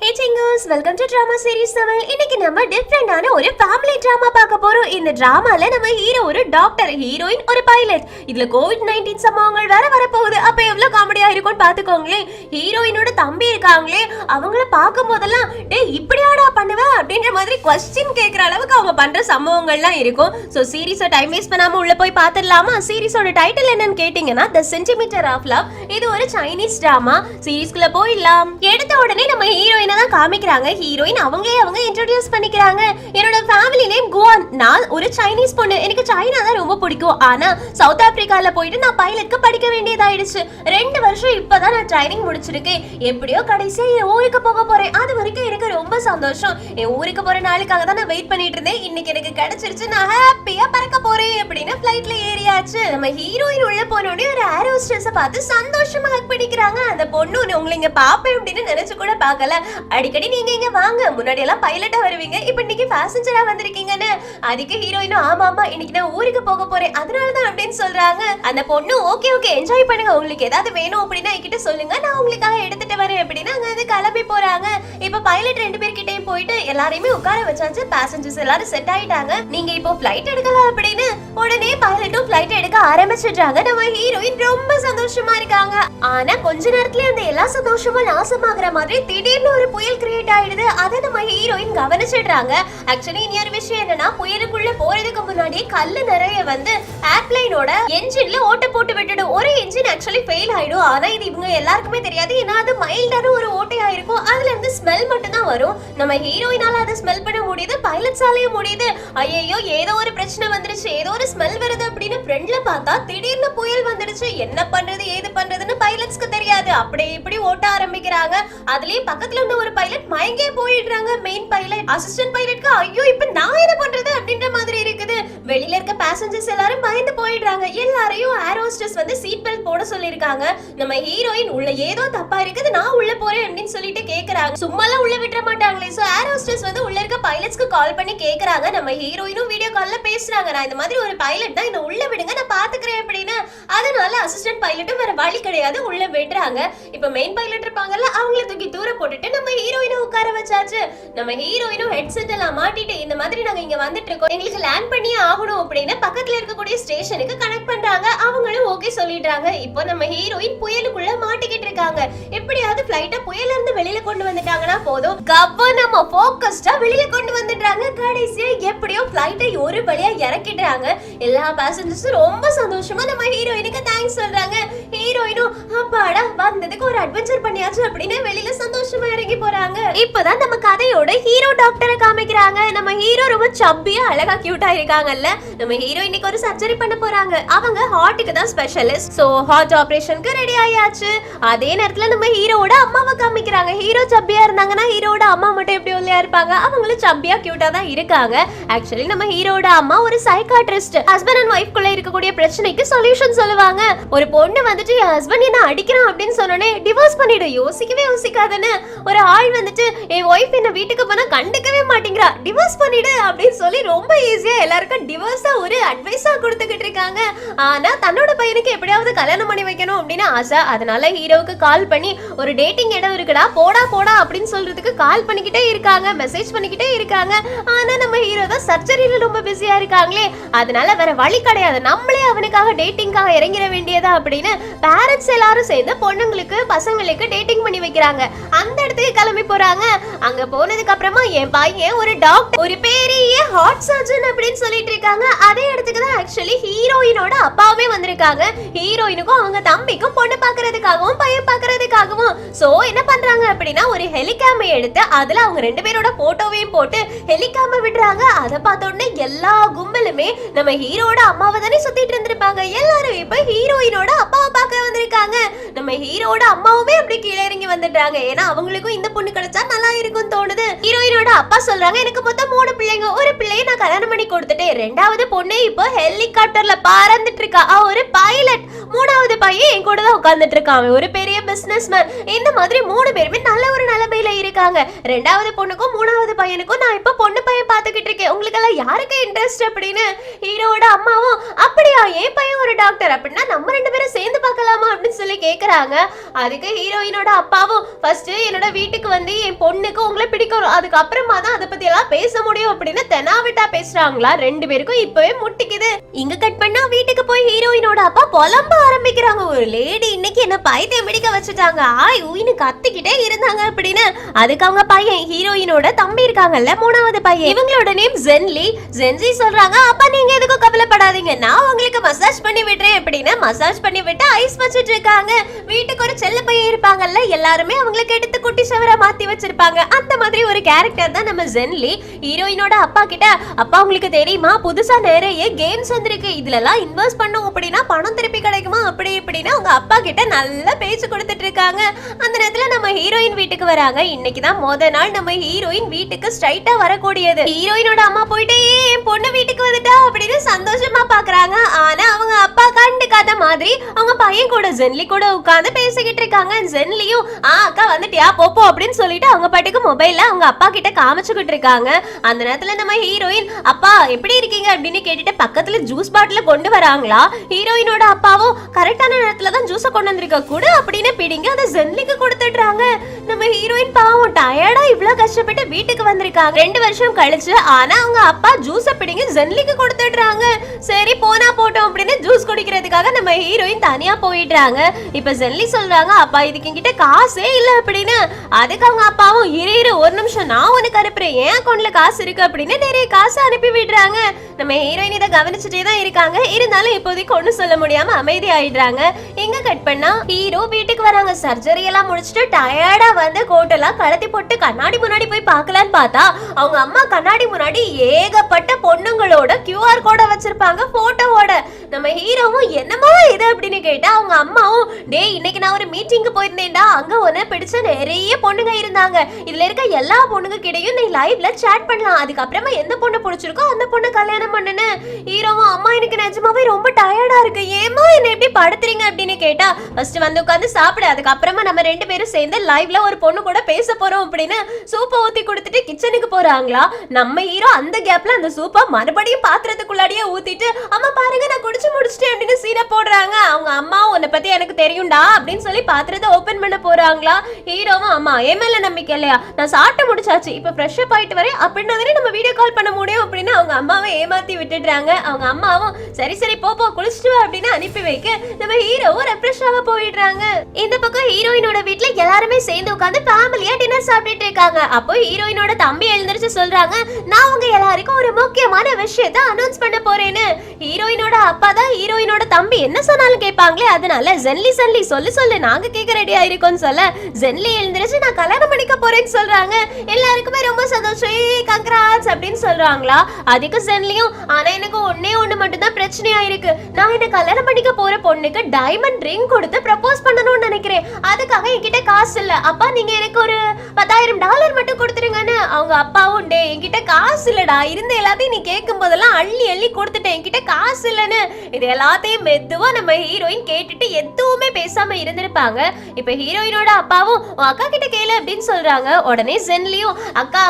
Hey chingos, welcome to drama series 7. இன்னைக்கு நம்ம டிஃபரெண்டான ஒரு ஃபேமிலி டிராமா பார்க்க போறோம். இந்த டிராமால நம்ம ஹீரோ ஒரு டாக்டர், ஹீரோயின் ஒரு பைலட். இதுல கோவிட்-19 சம்பவங்கள் வர போகுது. அப்ப எவ்வளவு காமெடியா இருக்கும்னு பாத்துக்கோங்களே. ஹீரோயினோட தம்பி இருக்காங்களே, அவங்கள பார்க்கும் போதெல்லாம் டேய் இப்படியாடா பண்ணுவ அப்படின்ற மாதிரி क्वेश्चन கேக்குற அளவுக்கு அவங்க பண்ற சம்பவங்கள்லாம் இருக்கும். சோ சீரிஸை டைம் வேஸ்ட் பண்ணாம உள்ள போய் பாத்துடலாமா? சீரிஸோட டைட்டில் என்னன்னு கேட்டீங்கன்னா The Centimeter of Love. இது ஒரு சைனீஸ் டிராமா. சீரிஸ்க்குள்ள போயிடலாம். எடுத்த உடனே நம்ம ஹீரோயின் தான் காமிக்கிறாங்க. ஹீரோயின் அவங்க இன்ட்ரோடியூஸ் பண்ணிக்கிறாங்க. என்னோட ஃபேமிலி நேம் குவான். நான் ஒரு சைனீஸ் பொண்ணு. எனக்கு சைனா தான் ரொம்ப பிடிக்கும். ஆனா சவுத் ஆப்பிரிக்கால போயிட்டு நான் பைலட்க்கு படிக்க வேண்டியதாயிடுச்சு. 2 வருஷம் இப்பதான் நான் ட்ரைனிங் முடிச்சிருக்கேன். எப்படியோ கடைசியா என் ஊருக்கு போக போறேன். அது வரைக்கும் எனக்கு ரொம்ப சந்தோஷம். என் ஊருக்கு போற நாளுக்காக தான் நான் வெயிட் பண்ணிட்டு இருந்தேன். இன்னைக்கு எனக்கு கிடைச்சிருச்சு. நான் ஹாப்பியா பறக்க போறேன் அப்படின்னு ஃளைட்ல ஏறியாச்சு. நம்ம ஹீரோயின் உள்ள போனோடனே ஒரு ஏர் ஹோஸ்டஸை பார்த்து சந்தோஷமா ஹக் பண்ணிக்கிறாங்க. அந்த பொண்ணு உங்களை இங்க பாப்பேன் அப்படின்னு நினைச்சு கூட பார்க்கல. அடிக்கடி நீங்க இங்க வாங்க, முன்னாடி எல்லாம் பைலட்டா வருவீங்க, இப்ப இன்னைக்கு பேசஞ்சரா வந்திருக்கீங்கன்னு. அதுக்கு ஹீரோயினும் ஆமா இன்னைக்கு நான் ஊருக்கு போக போறேன் அதனாலதான் அப்படின்னு சொல்றாங்க. அந்த பொண்ணு ஓகே என்ஜாய் பண்ணுங்க, உங்களுக்கு ஏதாவது வேணும் அப்படின்னா என்கிட்ட சொல்லுங்க, நான் உங்களுக்காக எடுத்துட்டு வரேன் அப்படின்னு அங்க வந்து கிளம்பி போறாங்க. இப்ப பைலட் 2 பேர்கிட்டயும் போயிட்டு எல்லாரையுமே உட்கார வச்சாச்சு. பேசஞ்சர்ஸ் எல்லாரும் செட் ஆயிட்டாங்க. நீங்க இப்போ ஃளைட் எடுக்கலாம் அப்படின்னு உடனே பைலட்டும் ஃளைட் எடுக்க ஆரம்பிச்சிடுறாங்க. நம்ம ஹீரோயின் ரொம்ப சந்தோஷமா இருக்காங்க. ஆனா கொஞ்ச நேரத்துல அந்த எல்லா சந்தோஷமும் நாசமாகற மாதிரி திடீர்னு ஒரு புயல் கிரியேட் ஆயிடுது. அதை நம்ம ஹீரோயின் கவனிச்சிடுறாங்க. ஆக்சுவலி இன்னொரு விஷயம் என்னன்னா, புயலுக்குள்ள போறதுக்கு முன்னாடி கல்லு நிறைய வந்து ஏர்ப்ளைனோட என்ஜின்ல ஓட்ட போட்டு விட்டுடும். ஒரு என்ஜின் ஆக்சுவலி ஃபெயில் ஆயிடும். ஆனா இது இவங்க எல்லாருக்குமே தெரியாது. ஏன்னா அது மைல்டான ஒரு ஓட்டையா இருக்கும். அதுல இருந்து ஸ்மெல் மட்டும் தான் வரும். நம்ம ஹீரோயினால அதை ஸ்மெல் பண்ண முடியுது, பைலட்ஸாலயும் முடியுது. ஐயோ ஏதோ ஒரு பிரச்சனை வந்துருச்சு, ஏதோ ஒரு ஸ்மெல் வருது அப்படின்னு ஃப்ரெண்ட்ல பார்த்தா திடீர்னு புயல் வந்துருச்சு. என்ன பண்றது ஏது பண்றதுன்னு பைலட்ஸ்க்கு தெரியாது. அப்படியே இப்படி ஓட்ட ஆரம்பிக்கிறாங்க. அதுலயும் பக்கத்துல இருந்த ஒரு பைலட் மயங்கே போயிடுறாங்க. மெயின் பைலட் அசிஸ்டன்ட் பைலட்க்கு ஐயோ இப்ப நான் என்ன பண்றது அப்படின்ற மாதிரி இருக்குது. வெளியில இருக்க பேசஞ்சர்ஸ் எல்லாரும் பயந்து போயிடுறாங்க. எல்லாரையும் ஏர் ஹோஸ்டஸ் வந்து சீட் பெல்ட் போட சொல்லிருக்காங்க. நம்ம ஹீரோயின் உள்ள ஏதோ தப்பா இருக்குது, நான் உள்ள போறேன் அப்படின்னு சொல்லிட்டு கேக்குறாங்க. சும்மாலாம் உள்ள விட்டுற மாட்டாங்களே. சோ ஏர் ஹோஸ்டஸ் வந்து உள்ள இருக்க பைலட்ஸ்க்கு கால் பண்ணி கேக்குறாங்க. நம்ம ஹீரோயினும் வீடியோ கால்ல பேசுறாங்க. நான் இந்த மாதிரி ஒரு பைலட் தான், என்ன உள்ள விடுங்க நான் பாத்துக்கிறேன் அப்படின்னு. அதனால அசிஸ்டன்ட் பைலட்டும் வேற வழி கிடையாது, உள்ள விடுறாங்க. இப்ப மெயின் பைலட் இருப்பாங்கல்ல, அவங்கள தூக்கி தூர போட்டுட்டு நம்ம ஹீரோயினை உட்கார வச்சாச்சு. நம்ம ஹீரோயினும் ஹெட்செட் எல்லாம் மாட்டிட்டு இந்த மாதிரி நாங்க இங்க வந்துட்டு இருக்கோம், எங்களுக்கு லேண்ட் பண்ணியே ஆகணும் அப்படின்னு பக்கத்துல இருக்கக்கூடிய ஸ்டேஷனுக்கு கனெக்ட் பண்றாங்க. அவங்களும் ஓகே சொல்லிடுறாங்க. இப்போ நம்ம ஹீரோயின் புயலுக்குள்ள மாட்டிக்கிட்டு இருக்காங்க. எப்படியாவது ஃளைட்ட புயல்ல இருந்து வெளியில கொண்டு வந்துட்டாங்கன்னா போதும், கவனமா ஃபோக்கஸ்டா வெளியில கொண்டு வந்துடுறாங்க. கடைசியா எப்படியோ ஃளைட்டை ஒரு வழியா இறக்கிடுறாங்க. எல்லா பேசஞ்சர்ஸும் ரொம்ப சந்தோஷமா நம்ம ஹீரோயினுக்கு தேங்க்ஸ் சொல்றாங்க. ஹீரோயினும் அப்பாடா வந்ததுக்கு ஒரு அட்வென்ச்சர் பண்ணியாச்சு அப்படின்னு வெளியில சந்தோஷமா இறங்கி போறாங்க. இப்பதான் நம்ம கதையோட ஹீரோ டாக்டரை காமிக்கிறாங்க. நம்ம ஹீரோ ரொம்ப சப்பியா அழகா கியூட்டா இருக்காங்கல்ல. நம்ம ஹீரோ இன்னைக்கு ஒரு சர்ஜரி பண்ண போறாங்க. அவங்க ஹார்ட்டுக்கு தான் ஸ்பெஷலிஸ்ட். சோ ஹார்ட் ஆபரேஷனுக்கு ரெடி ஆயாச்சு. அதே நேரத்துல நம்ம ஹீரோவோட அம்மாவை காமிக்கிறாங்க. ஹீரோ சப்பியா இருந்தாங்கன்னா ஹீரோவோட அம்மா மட்டும் எப்படி ஒல்லியா இருப்பாங்க, அவங்களும் சப்பியா கியூட்டா தான் இருக்காங்க. ஆக்சுவலி நம்ம ஹீரோவோட அம்மா ஒரு சைக்காட்ரிஸ்ட். ஹஸ்பண்ட் அண்ட் வைஃப் குள்ள இருக்கக்கூடிய பிரச்சனைக்கு சொல்யூஷன் சொல்லுவாங்க. ஒரு பொண்ணு வந்துட்டு என் ஹஸ்பண்ட் என்ன அடிக்கிறான் அப்படின்னு சொன்னோனே டிவோர்ஸ் பண்ணிடு, யோசிக்கவே யோசிக்காதுன்னு. ஒரு ஆள் வந்துட்டு என் வைஃப் என்ன வீட்டுக்கு போனா கண்டுக்கவே மாட்டேங்கிறா, டிவோர்ஸ் பண்ணிடு அப்படின்னு சொல்லி ரொம்ப ஈஸியா எல்லாருக்கும் டிவோர்ஸா ஒரு அட்வைஸா கொடுத்துக்கிட்டு இருக்காங்க. ஆனா தன்னோட பையனுக்கு எப்படியாவது கல்யாணம் பண்ணி வைக்கணும் அப்படின்னு ஆசை. அதனால ஹீரோவுக்கு கால் பண்ணி ஒரு டேட்டிங் இடம் இருக்குடா போடா அப்படின்னு சொல்றதுக்கு கால் பண்ணிக்கிட்டே இருக்காங்க, மெசேஜ் பண்ணிக்கிட்டே இருக்காங்க. ஆனா நம்ம ஹீரோ தான் சர்ஜரியில ரொம்ப பிஸியா இருக்காங்களே. அதனால வேற வழி கிடையாது, நம்மளே அவனுக்காக டேட்டிங்காக இறங்கிட வேண்டியதா அப்படின்னு பேரண்ட்ஸ் எல்லாரும் சேர்ந்து பொண்ணுங்களுக்கு பசங்களுக்கு டேட்டிங் பண்ணி வைக்கிறாங்க. அந்த இடத்துக்கு கிளம்பி போறாங்க. அங்க போனதுக்கு அப்புறமா என் பையன் ஒரு டாக்டர், ஒரு பெரிய ஹார்ட் சர்ஜன் அப்படின்னு சொல்லிட்டு இருக்காங்க. அதே இடத்துக்கு தான் ஆக்சுவலி ஹீரோயினோட அப்பாவே வந்திருக்காங்க. ஹீரோயினுக்கும் அவங்க தம்பிக்கும் பொண்ணு பாக்குறதுக்காகவும் பையன் பாக்குறதுக்காகவும். சோ என்ன பண்றாங்க அப்படின்னா ஒரு ஹெலிகாமை எடுத்து அதுல அவங்க 2 பேரோட போட்டோவையும் போட்டு ஹெலிகாமை விடுறாங்க. அதை பார்த்த உடனே எல்லா கும்பலுமே நம்ம ஹீரோட அம்மாவை தானே சுத்திட்டு இருந்திருப்பாங்க. எல்லாரும் இப்ப ஹீரோயினோட அப்பாவை பார்க்க வந்திருக்காங்க. நம்ம ஹீரோட அம்மாவுமே அப்படி கீழே இறங்கி வந்துடுறாங்க. ஏன்னா அவங்களுக்கும் இந்த பொண்ணு கிடைச்சா நல்லா இருக்கும் தோணுது. ஹீரோயினோட அப்பா சொல்றாங்க, எனக்கு மொத்தம் 3 பிள்ளைங்க, ஒரு பிள்ளையை நான் கல்யாணம் பண்ணி கொடுத்துட்டேன், 2வது பொண்ணு இப்போ ஹெலிகாப்டர்ல பறந்துட்டு இருக்கா, ஒரு பைலட், 3வது பையன் என் கூட தான் உட்கார்ந்துட்டு இருக்கான், ஒரு பெரிய பிசினஸ் மேன். இந்த மாதிரி 3 பேருமே நல்ல ஒரு நிலைமையில இருக்காங்க. ரெண்டாவது பொண்ணுக்கும் மூணாவது பையனுக்கும் நான் இப்ப பொண்ணு பையன் பாத்துக்கிட்டு இருக்கேன். உங்களுக்கு எல்லாம் யாருக்கு இன்ட்ரெஸ்ட் அப்படின்னு ஹீரோட அம்மாவும் அப்படியா என் பையன் ஒரு டாக்டர் அப்படின்னா நம்ம ரெண்டு பேரும் சேர்ந்து பார்க்கலாமா அப்படின்னு சொல்லி கேக்குறாங்க. அதுக்கு ஹீரோயினோட அப்பாவும் ஃபர்ஸ்ட் என்னோட வீட்டுக்கு வந்து என் பொண்ணுக்கு உங்களை பிடிக்கும், அதுக்கப்புறமா தான் அதை பத்தி எல்லாம் பேச முடியும் அப்படின்னு தெனாவிட்டா பேசுறாங்களா. ரெண்டு பேருக்கும் இப்பவே முட்டிக்குது. இங்க கட் பண்ணா வீட்டுக்கு போய் ஹீரோயினோட அப்பா புலம்ப ஆரம்பிக்கிறாங்க. ஒரு லேடி இன்னைக்கு என்ன பைத்தியம் பிடிக்க வச்சுட்டாங்க, ஆய் ஊயின்னு கத்திக்கிட்டே இருந்தாங்க அப்படின்னு. அதுக்கு அவங்க பையன் ஹீரோயினோட தம்பி இருக்காங்கல்ல மூணாவது பையன், இவங்களோட நேம் ஜென்லி. ஜென்சி சொல்றாங்க அப்பா நீங்க எதுக்கும் கவலைப்படாதீங்க, நான் உங்களுக்கு மசாஜ் பண்ணி விடுறேன் அப்படின்னு மசாஜ் பண்ணி விட்டு ஐஸ் வச்சிட்டு இருக்காங்க. வீட்டுக்கு ஒரு செல்ல பையன் இருப்பாங்கல்ல, எல்லாருமே அவங்களுக்கு எடுத்து குட்டி சவரா மாத்தி வச்சிருப்பாங்க. அந்த மாதிரி ஒரு கேரக்டர் தான் நம்ம ஜென்லி. ஹீரோயினோட அப்பா கிட்ட அப்பா உங்களுக்கு தெரியுமா புதுசா நிறைய கேம்ஸ் வந்திருக்கு, இதுல எல்லாம் இன்வெஸ்ட் பண்ணோம் அப்படின்னா பணம் திருப்பி கிடைக்குமா அப்படி இப்படின்னு அவங்க அப்பா கிட்ட நல்ல பேச்சு கொடுத்துட்டு இருக்காங்க. அந்த நேரத்துல நம்ம ஹீரோயின் வீட்டுக்கு வராங்க. இன்னைக்குதான் முத நாள் நம்ம ஹீரோயின் வீட்டுக்கு ஸ்ட்ரைட்டா வரக்கூடியது. ஹீரோயினோட அம்மா போயிட்டு என் பொண்ணு வீட்டுக்கு வந்துட்டா அப்படின்னு சந்தோஷமா பாக்குறாங்க. ஆனா அவங்க அப்பா கண்டுக்காத மாதிரி அவங்க பையன் கூட ஜென்லி கூட உட்கார்ந்து பேசிக்கிட்டு இருக்காங்க. ஜென்லியும் அக்கா வந்துட்டியா போப்போ அப்படின்னு சொல்லிட்டு அவங்க பாட்டுக்கு மொபைல்ல அவங்க அப்பா கிட்ட காமிச்சுக்கிட்டு இருக்காங்க. அந்த நேரத்துல நம்ம ஹீரோயின் அப்பா எப்படி இருக்கீங்க அப்படின்னு கேட்டுட்டு பக்கத்துல ஜூஸ் பாட்டில கொண்டு வராங்களா. ஹீரோயினோட அப்பாவும் கரெக்டான நேரத்துல தான் ஜூஸ கொண்டு வந்திருக்க கூட அப்படின்னு பிடிங்க அதை ஜென்லிக்கு கொடுத்துடுறாங்க. நம்ம ஹீரோயின் பாவம் டயர்டா இவ்வளவு கஷ்டப்பட்டு வீட்டுக்கு வந்திருக்காங்க 2 வருஷம் கழிச்சு. ஆனா அவங்க அப்பா ஜூஸ பிடிங்க ஜென்லிக்கு கொடுத்துடுறாங்க. சரி போனா போட்டோம் அப்படின்னு ஜூஸ் குடிக்கிறதுக்காக நம்ம ஹீரோயின் தனியா போயிடுறாங்க. இப்ப ஜென்லி சொல்றாங்க அப்பா இதுக்கு என்கிட்ட காசே இல்ல அப்படின்னு. அதுக்கு அவங்க அப்பாவும் இரு ஒரு நிமிஷம் நான் உனக்கு அனுப்புறேன், என் அக்கௌண்ட்ல காசு இருக்கு அப்படின்னு நிறைய காசு அனுப்பி விடுறாங்க. நம்ம ஹீரோயின் இதை கவனிச்சுட்டே தான் இருக்காங்க. இருந்தாலும் இப்போதைக்கு ஒண்ணு சொல்ல முடியாம அமைதி ஆயிடுறாங்க. எங்க கட் பண்ணா ஹீரோ வீட்டுக்கு வராங்க. சர்ஜரி எல்லாம் முடிச்சுட்டு டயர்டா வந்து கோட்டெல்லாம் கழட்டி போட்டு கண்ணாடி முன்னாடி போய் பார்க்கலான்னு பார்த்தா அவங்க அம்மா கண்ணாடி முன்னாடி ஏகப்பட்ட பொண்ணுங்களோட QR கோட வச்சிருப்பாங்க போட்டோவோட. நம்ம ஹீரோவும் என்னமா இது அப்படின்னு கேட்டா அவங்க அம்மாவும் டேய் இன்னைக்கு நான் ஒரு மீட்டிங்க்கு போயிருந்தேன்டா, அங்க ஒன்னு பிடிச்ச நிறைய பொண்ணுங்க இருந்தாங்க, இதுல இருக்க எல்லா பொண்ணுங்க கிட்டயும் நீ லைவ்ல சாட் பண்ணலாம், அதுக்கப்புறமா எந்த பொண்ணு பிடிச்சிருக்கோ அந்த பொண்ணு கல்யாணம் பண்ணுன்னு. ஹீரோவும் அம்மா எனக்கு நிஜமாவே ரொம்ப டயர்டா இருக்கு, ஏமா என்ன எப்படி படுத்துறீங்க அப்படின்னு கேட்டா ஃபர்ஸ்ட் வந்து உட்காந்து சாப்பிடு, அதுக்கப்புறமா நம்ம ரெண்டு பேரும் சேர்ந்து லைவ்ல ஒரு பொண்ணு கூட பேச போறோம் அப்படின்னு சூப்பை ஊத்தி கொடுத்துட்டு கிச்சனுக்கு போறாங்களா. நம்ம ஹீரோ அந்த கேப்ல அந்த சூப்பை மறுபடியும் பாத்திரத்துக்குள்ளாடியே ஊத்திட்டு அம்மா பாருங்க நான் குடிச்சு முடிச்சிட்டேன் அப்படின்னு சீனை போடுறாங்க. அவங்க அம்மா உன்னை பத்தி எனக்கு தெரியும்டா அப்படின்னு சொல்லி பாத்திரத்தை ஓபன் பண்ண போறாங்களா. ஹீரோவும் அம்மா என் மேல நம்பிக்கை இல்லையா, நான் சாப்பிட்டு முடிச்சாச்சு இப்ப ஃப்ரெஷ் அப் ஆயிட்டு வரேன் அப்படின்னா நம்ம வீடியோ கால் பண்ண முடியும் அப்படின்னு அவங்க அம்மாவை ஏமாத்தி விட்டுடுறாங்க. அவங்க அம்மாவும் சரி சரி போ குளிச்சுட்டு வா அப்படின்னு அனுப்பி வைக்க நம்ம ஹீரோவும் ரெஃப்ரெஷ் ஆக போயிடுறாங்க. இந்த பக்கம் ஹீரோயினோட வீட்ல எல்லாருமே சேர்ந்து உட்கார்ந்து ஃபேமிலியா டின்னர் சாப்பிட்டுட்டு இருக்காங்க. அப்போ ஹீரோயினோட தம்பி எழுந்திருச்சு சொல்றாங்க நான் உங்க எல்லாருக்கும் ஒரு முக்கியமான விஷயத்தை அனௌன்ஸ் பண்ண போறேன்னு. ஹீரோயினோட அப்பா தான் ஹீரோயினோட தம்பி என்ன சொன்னாலும் கேட்பாங்களே, அதனால ஜென்லி சொல்லு நாங்க கேட்க ரெடியா இருக்கோம்னு சொல்ல ஜென்லி எழுந்திருச்சு நான் கல்யாணம் பண்ணிக்க போறேன்னு சொல்றாங்க. எல்லாருக்குமே ரொம்ப சந்தோஷம், கங்க்ராட்ஸ் அப்படின்னு சொல்றாங்களா. அதுக்கு ஜென்லியும் ஆனா எனக்கு ஒண்ணு மட்டும் தான் பிரச்சனையா இருக்கு, நான் என்ன கல்யாணம் பண்ணிக்க போற பொண்ணுக்கு டைமண்ட் ரிங் கொடுத்து ப்ரப்போஸ் பண்ணணும்னு நினைக்கிறேன், அதுக்காக என்கிட்ட காசு இல்ல, அப்பா நீங்க எனக்கு ஒரு $10,000 மட்டும் கொடுத்துருங்கன்னு. அவங்க அப்பாவும் டே என்கிட்ட காசு இல்லடா, இருந்த எல்லாத்தையும் நீ கேட்கும் போதெல்லாம் அள்ளி கொடுத்துட்டேன், என்கிட்ட காசு இல்லன்னு. இது எல்லாத்தையும் மெதுவா நம்ம ஹீரோயின் கேட்டுட்டு எதுவுமே பேசாம இருந்திருப்பாங்க. இப்ப ஹீரோயினோட அப்பாவும் அக்கா கிட்ட கேளு அப்படின்னு சொல்றாங்க. உடனே ஜென்லியும் அக்கா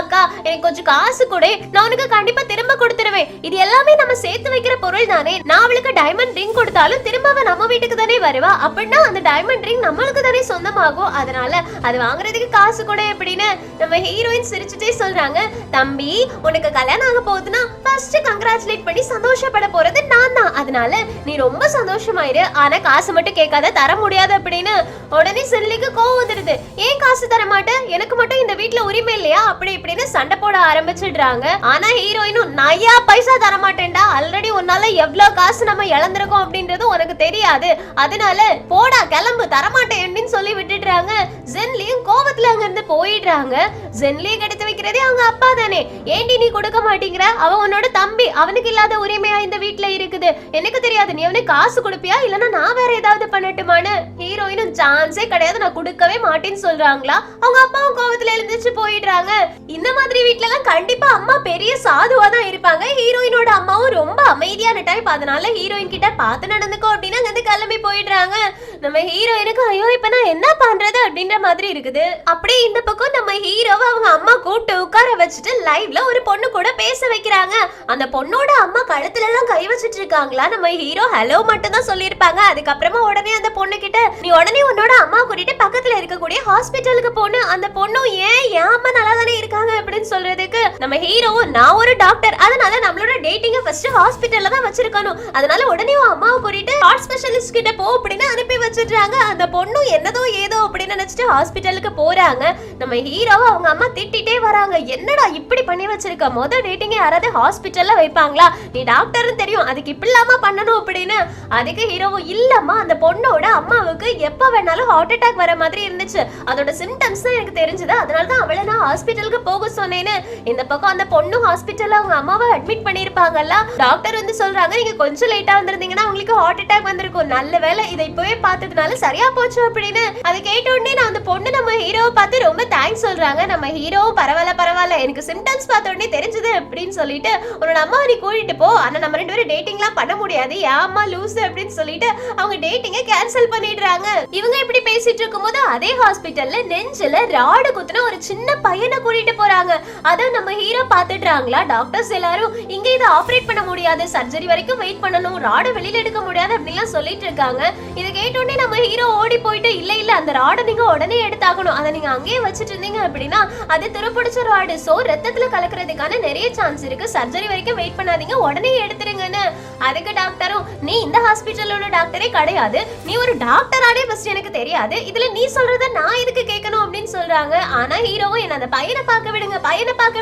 எனக்கு கொஞ்சம் காசு கொடு, நான் உனக்கு கண்டிப்பா திரும்ப கொடுத்துருவேன், இது எல்லாமே நம்ம சேர்த்து வைக்கிற பொருள் தானே, நான் அவளுக்கு டைமண்ட் ரிங் கொடுத்தாலும் திரும்ப நம்ம வீட்டுக்கு தானே வருவா, அப்படின்னா அந்த டைமண்ட் ரிங் நம்மளுக்கு தானே சொந்தமாகும், அதனால அது வாங்குறதுக்கு காசு கொடு அப்படின்னு நம்ம ஹீரோயின் சிரிச்சுட்டே சொல்றாங்க. தம்பி உனக்கு கல்யாணம் ஆக போகுதுன்னா ஃபர்ஸ்ட் கங்க்ராச்சுலேட் பண்ணி சந்தோஷப்பட போறது நான் தான், அதனால நீ ரொம்ப சந்தோஷமாயிரு, ஆனா காசு மட்டும் கேட்காத, தர முடியாது அப்படின்னு. உடனே செல்லிக்கு கோவம் வந்துருது, ஏன் காசு தர மாட்டேன், எனக்கு மட்டும் இந்த வீட்ல உரிமை இல்லையா அப்படி இப்படின்னு சண்டை போட ஆரம்பிச்சிடுறாங்க. ஆனா ஹீரோயினும் நயா பைசா தர மாட்டேன்டா, ஆல்ரெடி உன்னால எவ்வளவு காசு நம்ம இழந்திருக்கோம் அப்படின்றது உனக்கு தெரியாது, அதனால போடா கிளம்பு தரமாட்டேன் அப்படின்னு சொல்லி விட்டுடுறாங்க. ஜென்லியும் கோவத்துல அங்க இருந்து போயிடுறாங்க. ஜென்லியை கெடுத்து வைக்கிறதே அவங்க அப்பா தானே, ஏண்டி நீ கொடுக்க மாட்டேங்கிற, அவன் உன்னோட தம்பி, அவனுக்கு இல்லாத உரிமையா இந்த வீட்ல இருக்குது, எனக்கு தெரியாது, நீ அவனுக்கு காசு கொடுப்பியா இல்லன்னா நான் வேற ஏதாவது பண்ணட்டுமான்னு. ஹீரோயினும் சான்ஸே கிடையாது, நான் கொடுக்கவே மாட்டேன்னு சொல்றாங்களா. அவங்க அம்மாவும் கோவத்துல எழுந்திருச்சு போயிடுறாங்க. இந்த மாதிரி வீட்ல எல்லாம் கண்டிப்பா அம்மா பெரிய சாதுவா தான் இருப்பாங்க. ஹீரோயினோட அம்மாவும் ரொம்ப அமைதியான டைப். அதனால ஹீரோயின் கிட்ட பார்த்து நடந்துக்கோ அப்படின்னு அங்க கிளம்பி போயிடுறாங்க. நம்ம ஹீரோயினுக்கு ஐயோ இப்ப நான் என்ன பண்றது அப்படின்ற மாதிரி இருக்குது. அப்படியே இந்த பக்கம் நம்ம ஹீரோவை அவங்க அம்மா கூப்பிட்டு உட்கார வச்சுட்டு லைவ்ல ஒரு பொண்ணு கூட பேச வைக்கிறாங்க. அந்த பொண்ணோட அம்மா கழுத்துல எல்லாம் கை வச்சிட்டு இருக்காங்களா. நம்ம ஹீரோ ஹலோ மட்டும் தான் சொல்லியிருப்பாங்க. அதுக்கப்புறமா உடனே அந்த பொண்ணு கிட்ட நீ உடனே உன்னோட அம்மா கூட்டிட்டு பக்கத்துல இருக்கக்கூடிய ஹாஸ்பிட்டலுக்கு போன. அந்த பொண்ணும் ஏன் அம்மா நல்லா தானே இருக்காங்க அப்படின்னு சொல்றதுக்கு நம்ம ஹீரோ நான் ஒரு டாக்டர், அதனால நம்மளோட டேட்டிங்க ஃபர்ஸ்ட் ஹாஸ்பிட்டல்ல தான் வச்சிருக்கணும், அதனால உடனே அம்மாவை கூட்டிட்டு ஹார்ட் ஸ்பெஷலிஸ்ட் கிட்ட போ அப்படின்னு அனுப்பி வச்சிடுறாங்க. அந்த பொண்ணும் என்னதோ ஏதோ அப்படின்னு நினைச்சிட்டு ஹாஸ்பிட்டலுக்கு போறாங்க. நம்ம ஹீரோவை அவங்க அம்மா திட்டிட்டே வராங்க. என்னடா இப்படி பண்ணி வச்சிருக்க, மொதல் டேட்டிங்க யாராவது ஹாஸ்பிட்டல்ல வைப்பாங்களா, நீ டாக்டர்னு தெரியும் அதுக்கு இப்படி இல்லாம பண்ணணும் அப்படின்னு. அதுக்கு ஹீரோவும் இல்லம்மா அந்த பொண்ணோட அம்மாவுக்கு எப்ப வேணாலும் ஹார்ட் அட்டாக் வர மாதிரி இருந்துச்சு, அதோட சிம்டம்ஸ் தான் எனக்கு தெரிஞ்சது, அதனால தான் அவளை நான் ஹாஸ்பிட்டலுக்கு போக சொன்னேன்னு. இந்த பக்கம் அந்த பொண்ணு ஹாஸ்பிட்டல்ல அவங்க அம்மாவை அட்மிட் பண்ணிருப்பாங்கல்ல. டாக்டர் வந்து சொல்றாங்க நீங்க கொஞ்சம் லேட்டா வந்திருந்தீங்கன்னா உங்களுக்கு ஹார்ட் அட்டாக் வந்திருக்கும், நல்ல வேளை இதை இப்பவே பார்த்ததுனால சரியா போச்சு அப்படின்னு. அதை கேட்ட உடனே நான் அந்த பொண்ணு நம்ம ஹீரோவை பார்த்து ரொம்ப தேங்க்ஸ் சொல்றாங்க. நம்ம ஹீரோவும் பரவாயில்ல எனக்கு சிம்டம்ஸ் பார்த்த உடனே தெரிஞ்சது அப்படின்னு சொல்லிட்டு உன்னோட அம்மா நீ கூட்டிட்டு போ, ஆனா நம்ம ரெண்டு பேரும் டேட்டிங்லாம் பண்ண முடியாது, ஏம்மா லூஸ் அப்படின்னு சொல்லிட்டு அவங்க டேட்டிங்க கேன்சல் பண்ணிடுறாங்க. இவங்க இப்படி பேசிட்டு இருக்கும்போது அதே ஹாஸ்பிட்டல்ல நெஞ்சில ராடு குத்துன ஒரு சின்ன பையனை கூட்டிட்டு போறாங்க. அத நம்ம ஹீரோ பாத்துடுறாங்களா. டாக்டர்ஸ் எல்லாரும் இங்க இதை ஆபரேட் பண்ண முடியாது, சர்ஜரி வரைக்கும் வெயிட் பண்ணணும், ராட வெளியில எடுக்க முடியாது அப்படிலாம் சொல்லிட்டு இருக்காங்க. இதை கேட்டோடனே நம்ம ஹீரோ ஓடி போயிட்டு இல்ல அந்த ராட நீங்க உடனே எடுத்தாகணும், அதை நீங்க அங்கேயே வச்சுட்டு இருந்தீங்க அப்படின்னா அது துருப்பிடிச்ச ராடு, சோ ரத்தத்துல கலக்கிறதுக்கான நிறைய சான்ஸ் இருக்கு, சர்ஜரி வரைக்கும் வெயிட் பண்ணாதீங்க உடனே எடுத்துருங்கன்னு. அதுக்கு டாக்டரும் நீ இந்த ஹாஸ்பிட்டலோட டாக்டரே கிடையாது, நீ ஒரு டாக்டரானே ஃபர்ஸ்ட் எனக்கு தெரியாது, இதுல நீ சொல்றத நான் இதுக்கு கேட்கணும் அப்படின்னு சொல்றாங்க. ஆனா ஹீரோவும் என்ன அந்த பையனை பார்க்க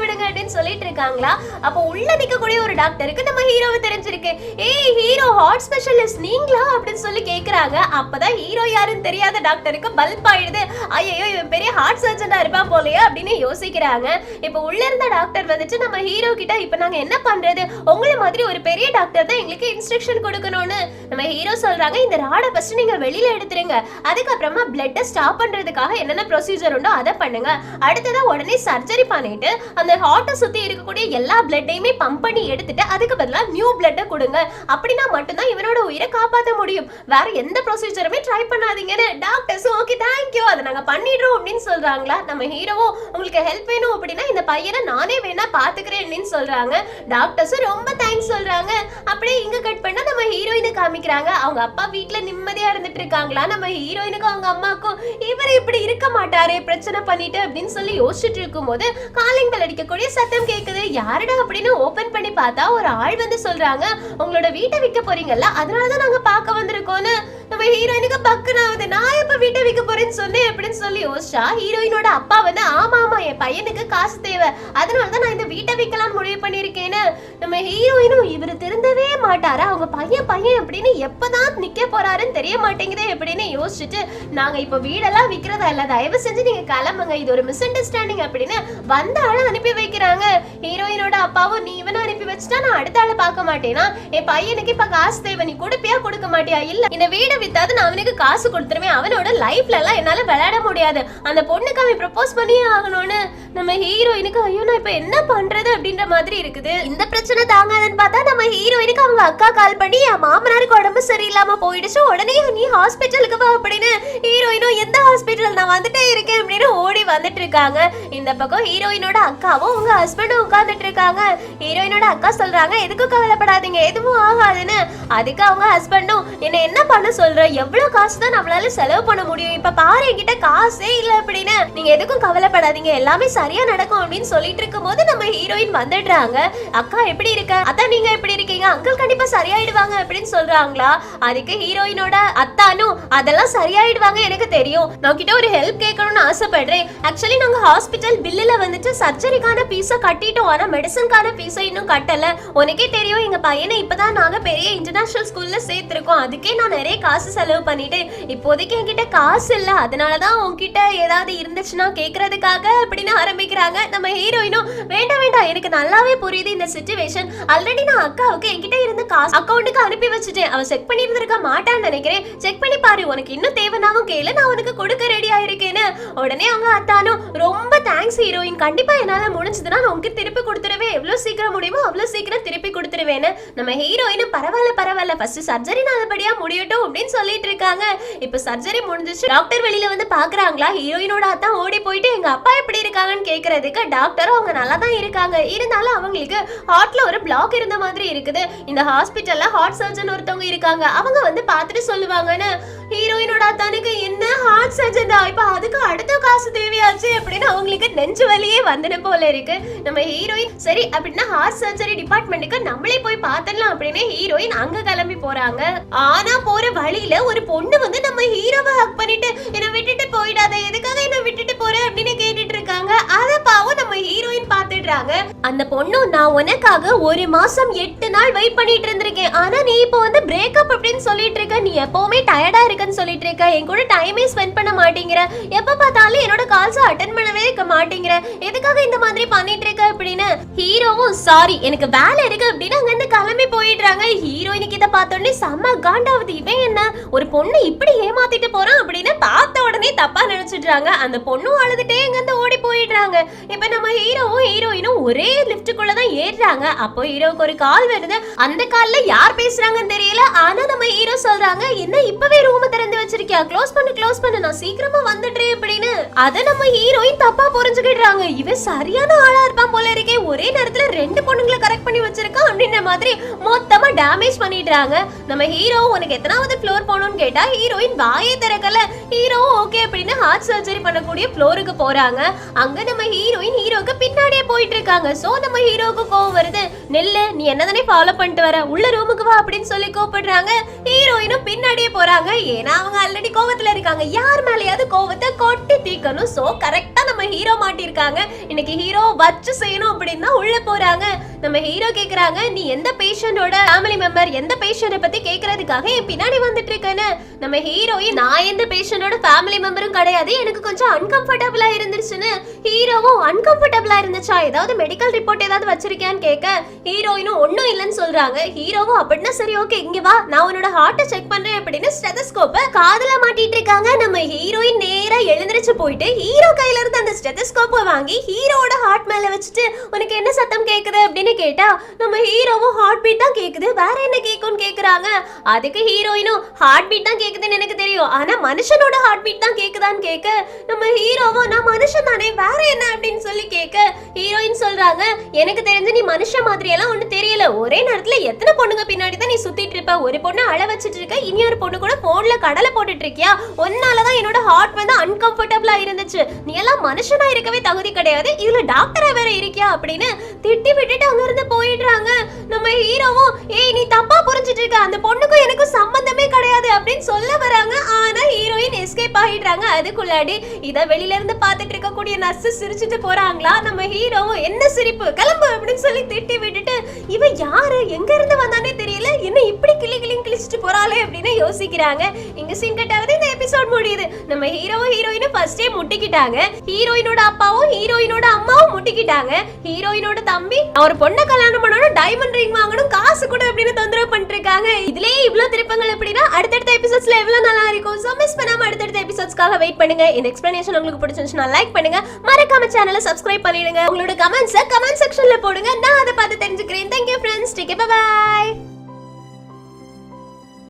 விடுங்க அப்படின்னு சொல்லிட்டு இருக்காங்களா. அப்போ உள்ள நிக்கக்கூடிய ஒரு டாக்டருக்கு நம்ம ஹீரோவை தெரிஞ்சிருக்கு. ஏய் ஹீரோ ஹார்ட் ஸ்பெஷலிஸ்ட் நீங்களா அப்படின்னு சொல்லி கேக்குறாங்க. அப்பதான் ஹீரோ யாருன்னு தெரியாத டாக்டருக்கு பல்ப் ஆயிடுது. ஐயோ இவன் பெரிய ஹார்ட் சர்ஜனா இருப்பான் போலயே அப்படின்னு யோசிக்கிறாங்க. இப்ப உள்ள இருந்த டாக்டர் வந்துட்டு நம்ம ஹீரோ கிட்ட இப்ப நாங்க என்ன பண்றது, உங்களை மாதிரி ஒரு பெரிய டாக்டர் தான் எங்களுக்கு இன்ஸ்ட்ரக்ஷன் கொடுக்கணும்னு. நம்ம ஹீரோ சொல்றாங்க இந்த ராட ஃபர்ஸ்ட் நீங்க வெளியில எடுத்துருங்க, அதுக்கப்புறமா பிளட்டை ஸ்டாப் பண்றதுக்காக என்னென்ன ப்ரொசீஜர் உண்டோ அதை பண்ணுங்க, அடுத்ததா உடனே சர்ஜரி பண்ணிட்டு அந்த ஹார்ட்டை சுத்தி இருக்கக்கூடிய எல்லா பிளட்டையுமே பம்ப் பண்ணி எடுத்துட்டு அதுக்கு பதிலா நியூ பிளட்டை கொடுங்க, அப்படின்னா மட்டும்தான் இவனோட உயிரை காப்பாற்ற முடியும், வேற எந்த ப்ரொசீஜருமே ட்ரை பண்ணாதீங்கன்னு. டாக்டர்ஸ் ஓகே தேங்க்யூ அதை நாங்க பண்ணிடுறோம் அப்படின்னு சொல்றாங்களா. நம்ம ஹீரோவும் உங்களுக்கு ஹெல்ப் வேணும் அப்படின்னா இந்த பையனை நானே வேணா பாத்துக்கிறேன் அப்படின்னு சொல்றாங்க. டாக்டர்ஸும் ரொம்ப தேங்க்ஸ் சொல்றாங்க. அப்படியே இங்க கட் பண்ணா நம்ம ஹீரோயினை காமிக்கிறாங்க. அவங்க அப்பா வீட்டுல நிம்மதியா இருந்துட்டு இருக்காங்களா. நம்ம ஹீரோயினுக்கும் அவங்க அம்மாக்கும் இவர் இப்படி இருக்க மாட்டாரே பிரச்சனை பண்ணிட்டு அப்படின்னு சொல்லி யோசிச்சுட்டு இருக்கும் போது காலிங் பெல் அடிக்கக்கூடிய சத்தம் கேக்குது. யாருடா அப்படின்னு ஓபன் பண்ணி பார்த்தா ஒரு ஆள் வந்து சொல்றாங்க உங்களோட வீட்டை விற்க போறீங்கல்ல அதனாலதான் நாங்க பார்க்க வந்திருக்கோம்னு. நம்ம ஹீரோயினுக்கு பக்குனாவது நான் எப்ப வீட்டை விற்க போறேன்னு சொன்னேன் அப்படின்னு சொல்லி யோசிச்சா ஹீரோயினோட அப்பா வந்து ஆமா என் பையனுக்கு காசு தேவை அதனாலதான் நான் இந்த வீட்டை விற்கலாம்னு முடிவு பண்ணிருக்கேன்னு. நம்ம ஹீரோயினும் இவரு திருந்தவே மாட்டாரா, அவங்க பையன் அப்படின்னு எப்பதான் நிக்க போறாருன்னு தெரிய மாட்டேங்குதே அப்படின்னு யோசிச்சுட்டு நாங்க இப்ப வீடெல்லாம் விற்கிறதா இல்ல, தயவு செஞ்சு நீங்க கிளம்புங்க, இது ஒரு மிஸ் அண்டர்ஸ்டாண்டிங் அப்படின்னு வந்த ஆளை அனுப்பி வைக்கிறாங்க. ஹீரோயினோட அப்பாவும் நீ இவனை அனுப்பி வச்சுட்டா நான் அடுத்த ஆளை பார்க்க மாட்டேனா, என் பையனுக்கு இப்ப காசு தேவை, நீ கொடுப்பியா கொடுக்க மாட்டியா, இல்ல இந்த வீடை வித்தாது நான் அவனுக்கு காசு கொடுத்துருவேன், அவனோட லைஃப்ல எல்லாம் என்னால விளையாட முடியாது, அந்த பொண்ணுக்கு அவன் ப்ரப்போஸ் பண்ணியே ஆகணும்னு. நம்ம ஹீரோயினுக்கு ஐயோ நான் இப்ப என்ன பண்றது அப்படின்ற மாதிரி இருக்குது. இந்த பிரச்சனை தாங்காதுன்னு பார்த்தா நம்ம ஹீரோயினுக்கு அவங்க அக்கா கால் பண்ணி என் மாமனாருக்கு உடம்பு சரியில்லாம போயிடுச்சு உடனே நீ ஹாஸ்பிட்டலுக்கு வா அப்படின்னு. ஹீரோயினும் எந்த ஹாஸ்பிட்டல் நான் வந்துட்டே இருக்கேன் அப்படின்னு ஓடி வந்துட்டு இருக்காங்க. இந்த பக்கம் ஹீரோயினோட அக்காவும் உங்க ஹஸ்பண்டும் உட்கார்ந்துட்டு இருக்காங்க. ஹீரோயினோட அக்கா சொல்றாங்க எதுக்கும் கவலைப்படாதீங்க எதுவும் ஆகாதுன்னு. அதுக்கு அவங்க ஹஸ்பண்டும் என்ன பண்ண சொல்ற, எவ்வளவு காசு தான் நம்மளால செலவு பண்ண முடியும், இப்ப பாரு என்கிட்ட காசே இல்ல அப்படின்னு. நீங்க எதுக்கும் கவலைப்படாதீங்க எல்லாமே சரியா நடக்கும் அப்படின்னு சொல்லிட்டு இருக்கும் போது நம்ம ஹீரோயின் வந்துடுறாங்க. அக்கா எப்படி இருக்க, அதான் நீங்க எப்படி இருக்கீங்க, அங்கிள் கண்டிப்பா சரியாயிடுவாங்க அப்படின்னு சொல்றாங்களா. அதுக்கு ஹீரோயினோட அத்தானும் அதெல்லாம் சரியாயிடுவாங்க எனக்கு தெரியும், நான் கிட்ட ஒரு ஹெல்ப் கேட்கணும்னு ஆசைப்படுறேன். ஆக்சுவலி நாங்க ஹாஸ்பிட்டல் பில்லுல வந்துட்டு சர்ஜரிக்கான பீஸை கட்டிட்டோம், ஆனா மெடிசனுக்கான பீஸை இன்னும் கட்டல. உனக்கே தெரியும் எங்க பையனை இப்பதான் நாங்க பெரிய இன்டர்நேஷனல் ஸ்கூல்ல சேர்த்திருக்கோம், அதுக்கே நான் நிறைய காசு செலவு பண்ணிட்டேன், இப்போதைக்கு என்கிட்ட காசு இல்ல, அதனாலதான் உன்கிட்ட ஏதாவது இருந்துச்சுன்னா கேக்குறதுக்காக அப்படின்னு ஆரம்பிக்கிறாங்க. நம்ம ஹீரோயினும் வேண்டாம் எனக்கு நல்லாவே புரியுது இந்த சிச்சுவேஷன், ஆல்ரெடி நான் அக்காவுக்கு என்கிட்ட இருந்த காசு அக்கௌண்ட்டுக்கு அனுப்பி வச்சுட்டேன், அவ செக் பண்ணி இருந்திருக்க மாட்டான்னு நினைக்கிறேன், செக் பண்ணி பாரு உனக்கு இன்னும் தேவைனாவும் கேளு நான் உனக்கு கொடுக்க ரெடி ஆயிருக்கேன்னு. உடனே உடனே அவங்க அத்தானும் ரொம்ப தேங்க்ஸ் ஹீரோயின், கண்டிப்பா என்னால முடிஞ்சதுன்னா நான் உங்களுக்கு திருப்பி கொடுத்துருவேன், எவ்வளவு சீக்கிரம் முடியுமோ அவ்வளவு சீக்கிரம் திருப்பி கொடுத்துருவேன்னு. நம்ம ஹீரோயினும் பரவாயில்ல ஃபர்ஸ்ட் சர்ஜரி நல்லபடியா முடியட்டும் அப்படின்னு சொல்லிட்டு இருக்காங்க. இப்ப சர்ஜரி முடிஞ்சிச்சு. டாக்டர் வெளியில வந்து பாக்குறாங்களா, ஹீரோயினோட அத்தான் ஓடி போயிட்டு எங்க அப்பா எப்படி இருக்காங்கன்னு கேக்குறதுக்கு டாக்டரும் அவங்க நல்லா தான் இருக்காங்க, இருந்தாலும் அவங்களுக்கு ஹார்ட்ல ஒரு பிளாக் இருந்த மாதிரி இருக்குது, இந்த ஹாஸ்பிட்டல்ல ஹார்ட் சர்ஜன் ஒருத்தவங்க இருக்காங்க, அவங்க வந்து பார்த்துட்டு சொல்லுவாங்கன்னு. ஹீரோயினோட அத்தானுக்கு என்ன ஹார்ட் சர்ஜன் தான், இப்ப அதுக்கு அடுத்த காசு தேவையாச்சு அப்படின்னு அவங்களுக்கு நெஞ்சு வலியே வந்துன போல இருக்கு. நம்ம ஹீரோயின் சரி அப்படின்னா ஹார்ட் சர்ஜரி டிபார்ட்மெண்ட்டுக்கு நம்மளே போய் பார்த்தலாம் அப்படின்னு ஹீரோயின் அங்க கிளம்பி போறாங்க. ஆனா போற வழியில ஒரு பொண்ணு வந்து நம்ம ஹீரோவை ஹக் பண்ணிட்டு என்ன விட்டுட்டு போயிடாத, எதுக்காக என்ன விட்டுட்டு போற அப்படின்னு கேட்டுட்டு இருக்காங்க. அத பாவம் நம்ம ஹீரோயின் பாத்துடுறாங்க. அந்த பொண்ணு நான் உனக்காக 1 மாசம் 8 நாள் வெயிட் பண்ணிட்டு இருந்திருக்கேன், ஆனா நீ இப்போ வந்து பிரேக்கப் அப்படின்னு சொல்லிட்டு இருக்க, நீ எப்பவுமே டயர்டா இருக்கன்னு சொல்லிட்டு இருக்க, என் கூட டைமே ஸ்பெண்ட் பண்ண மாட்டேங்கிற, எப்ப பார்த்தாலும் என்னோட கால்ஸ் அட்டென்ட் பண்ணவே இருக்க மாட்டேங்கிற, எதுக்காக இந்த மாதிரி பண்ணிட்டு இருக்க அப்படின்னு. ஹீரோவும் சாரி எனக்கு வேலை இருக்கு அப்படின்னு அங்க இருந்து கிளம்பி போயிடுறாங்க. ஹீரோயினுக்கு இதை பார்த்தோடனே செம்ம காண்டாவது, இவன் என்ன ஒரு பொண்ணு இப்படி ஏமாத்திட்டு போறான் அப்படின்னு பார்த்த உடனே தப்பா நினைச்சிடுறாங்க. அந்த பொண்ணும் அழுதுட்டே அங்க இருந்து ஓடி போயிடுறாங்க. இப்ப நம்ம ஹீரோவும் ஹீரோயினும் ஒரே லிஃப்ட்டுக்குள்ள தான் ஏறுறாங்க. அப்போ ஹீரோவுக்கு ஒரு கால் வருது. அந்த கால்ல யார் பேசுறாங்கன்னு தெரியல, ஆனா நம்ம ஹீரோ சொல்றாங்க என்ன இப்பவே ரூம் திறந்து வச்சிருக்கியா, க்ளோஸ் பண்ணு நான் சீக்கிரமா வந்துடுறேன் அப்படின்னு. அத நம்ம ஹீரோயின் தப்பா புரிஞ்சுக்கிடுறாங்க. இவன் சரியான ஆளா இருப்பான் போல இருக்கே, ஒரே நேரத்துல 2 பொண்ணுங்களை கரெக்ட் பண்ணி வச்சிருக்கான் அப்படின்ற மாதிரி மொத்தமா டேமேஜ் பண்ணிடுறாங்க. நம்ம ஹீரோ உனக்கு எத்தனாவது ஃப்ளோர் போகணும்னு கேட்டா ஹீரோயின் வாயே திறக்கல. ஹீரோ ஓகே அப்படின்னு ஹார்ட் சர்ஜரி பண்ணக்கூடிய ஃப்ளோருக்கு போறாங்க. அங்க நம்ம ஹீரோயின் ஹீரோக்கு பின்னாடியே போயிட்டு இருக்காங்க. சோ நம்ம ஹீரோக்கு கோவம் வருது. நெல்லு நீ என்னதானே ஃபாலோ பண்ணிட்டு வர, உள்ள ரூமுக்கு வா அப்படின்னு சொல்லி கூப்பிடுறாங்க. ஹீரோயினும் பின்னாடியே போறாங்க. ஏன்னா அவங்க ஆல்ரெடி கோவத்துல இருக்காங்க, யார் மேலயாவது கோவத்தை கொட்டி தீக்கணும். சோ கரெக்டா நம்ம ஹீரோ மாட்டிருக்காங்க. இன்னைக்கு ஹீரோ வச்சு செய்யணும் அப்படின்னு தான் உள்ள போறாங்க. நம்ம ஹீரோ கேக்குறாங்க நீ எந்த பேஷண்டோட ஃபேமிலி மெம்பர், எந்த பேஷண்ட பத்தி கேக்குறதுக்காக என் பின்னாடி வந்துட்டு இருக்கேன்னு. நம்ம ஹீரோயின் நான் எந்த பேஷண்டோட ஃபேமிலி மெம்பரும் கிடையாது, எனக்கு கொஞ்சம் அன்கம்ஃபர்டபிளா இருந்துச்சுன்னு. ஹீரோவும் அன்கம்ஃபர்டபிளா இருந்துச்சா, ஏதாவது மெடிக்கல் ரிப்போர்ட் ஏதாவது வச்சிருக்கியான்னு கேட்க ஹீரோயினும் ஒன்னும் இல்லைன்னு சொல்றாங்க. ஹீரோவும் அப்படின்னா சரி ஓகே இங்க வா நான் உன்னோட ஹார்ட்டை செக் பண்றேன் அப்படின்னு ஸ்டெதஸ்கோப்பை காதுல மாட்டிட்டு இருக்காங்க. நம்ம ஹீரோயின் நேரா எழுந்திருச்சு போயிட்டு ஹீரோ கையில இருந்து அந்த ஸ்டெதஸ்கோப்பை வாங்கி ஹீரோட ஹார்ட் மேல வச்சுட்டு உனக்கு என்ன சத்தம் கேக்குது அப்படின்னு கேட்டா நம்ம ஹீரோவும் ஹார்ட் பீட் தான் கேக்குது, வேற என்ன கேக்கும்னு கேக்குறாங்க. அதுக்கு ஹீரோயினும் ஹார்ட் பீட் தான் கேக்குதுன்னு எனக்கு தெரியும், ஆனா மனுஷனோட ஹார்ட் பீட் தான் கேக்குதான்னு கேட்க நம்ம ஹீரோவும் நான் மனுஷன் தானே வேற என்ன அப்படின்னு சொல்லி கேட்க ஹீரோயின் சொல்றாங்க எனக்கு தெரிஞ்சு நீ மனுஷன் மாதிரி எல்லாம் ஒண்ணு தெரியல, ஒரே நேரத்துல எத்தனை பொண்ணுங்க பின்னாடி தான் நீ சுத்திட்டு இருப்ப, ஒரு பொண்ணு அழ வச்சிட்டு இருக்க, இனி ஒரு பொண்ணு கூட போன்ல கடலை போட்டுட்டு இருக்கியா, ஒன்னாலதான் என்னோட ஹார்ட் வந்து அன்கம்ஃபர்டபிளா இருந்துச்சு, நீ எல்லாம் மனுஷனா இருக்கவே தகுதி கிடையாது, இதுல டாக்டரா வேற இருக்கியா அப்படின்னு திட்டி விட்டுட்டு அங்க இருந்து போயிடுறாங்க. நம்ம ஹீரோவும் ஏய் நீ தப்பா புரிஞ்சிட்டு இருக்க, அந்த பொண்ணுக்கும் எனக்கும் சம்பந்தமே கிடையாது அப்படின்னு சொல்ல வராங்க. ஆனா ஹீரோயின் எஸ்கேப் ஆயிடுறாங்க. அதுக்குள்ளாடி இத வெளியில இருந்து பாத்துட்டு இருக்கக்கூடிய நர்ஸ் சிரிச்சுட்டு போறாங்களா. நம்ம ஹீரோவும் என்ன சிரிப்பு கிளம்பு அப்படின்னு சொல்லி திட்டி விட்டுட்டு இவ யாரு எங்க இருந்து வந்தானே தெரியல, என்ன இப்படி கிழிச்சிட்டு போறாளே அப்படின்னு யோசிக்கிறாங்க. இங்க சீன் கட்டாவது இந்த எபிசோட் முடியுது. நம்ம ஹீரோவும் ஹீரோயினும் ஃபர்ஸ்டே முட்டிக்கிட்டாங்க. ஹீரோயினோட அப்பாவும் ஹீரோயினோட அம்மாவும் முட்டிக்கிட்டாங்க. ஹீரோயினோட தம்பி ஒரு பொண்ணை கல்யாணம் பண்ணணும், டைமண்ட் ரிங் வாங்கணும், காசு கூட அப்படின்னு தொந்தரவு பண்ணிட்டு இருக்காங்க. இதுலயே இவ்வளவு திருப்பங்கள் எப்படின்னா அடுத்தடுத்த எபிசோட்ஸ்ல எவ்வளவு நல்லா இருக்கும். சோ மிஸ் பண்ணாம அடுத்தடுத்த எபிசோட்ஸ்க்காக வெயிட் பண்ணுங்க. இந்த எக்ஸ்பிளனேஷன் உங்களுக்கு பிடிச்சிருந்துச்சுன்னா லைக் பண்ணுங்க, மறக்காம சேனலை சப்ஸ்கிரைப் பண்ணிடுங்க. உங்களோட கமெண்ட்ஸ் கமெண்ட் செக்ஷன்ல போடுங்க, நான் அதை பார்த்து தெரிஞ்சுக்கிறேன். Thank you friends, take care, bye bye.